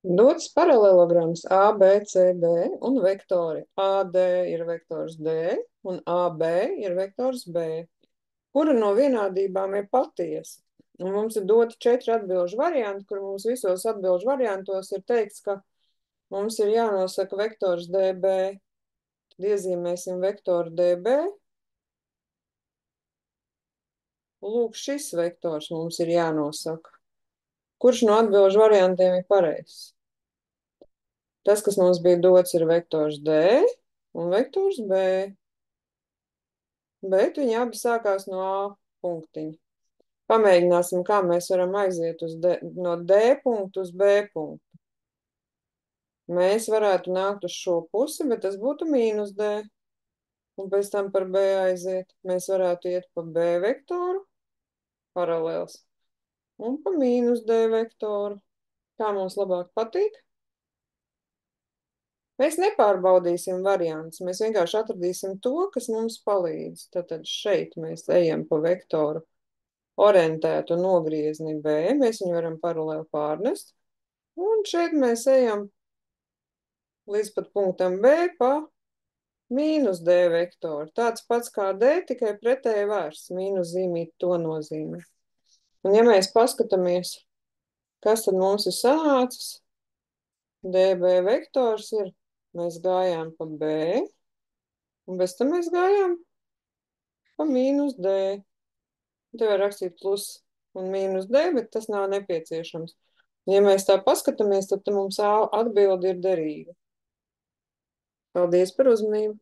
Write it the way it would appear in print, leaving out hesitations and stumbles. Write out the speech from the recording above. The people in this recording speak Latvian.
Dots paralelograms A, B, C, D un vektori. AD ir vektors D un AB ir vektors B. Kura no vienādībām ir patiesa? Un mums ir doti 4 atbilžu varianti, kur mums visos atbilžu variantos ir teikts, ka mums ir jānosaka vektors DB. Tad iezīmēsim vektoru DB. Lūk, šis vektors mums ir jānosaka. Kurš no atbilžu variantiem ir pareizs? Tas, kas mums bija dots, ir vektors D un vektors B. Bet viņi abi sākās no A punktiņa. Pamēģināsim, kā mēs varam aiziet no D punktu uz B punktu. Mēs varētu nākt uz šo pusi, bet tas būtu mīnus D. Un pēc tam par B aiziet. Mēs varētu iet pa B vektoru, paralēls, un pa mīnus D vektoru. Kā mums labāk patīk? Mēs nepārbaudīsim variantus, mēs vienkārši atradīsim to, kas mums palīdz. Tad šeit mēs ejam pa vektoru orientētu nogriezni B, mēs viņu varam paralēli pārnest. Un šeit mēs ejam līdz pat punktam B pa mīnus D vektoru. Tāds pats kā D, tikai pretēji vērsts. Mīnus zīmīt to nozīmē. Un ja mēs paskatāmies, kas tad mums ir sanācis, DB vektors ir, mēs gājām pa B, un bez tam mēs gājām pa mīnus D. Te var rakstīt plus un mīnus D, bet tas nav nepieciešams. Ja mēs tā paskatāmies, tad mums atbildi ir derīga. Paldies par uzmanību!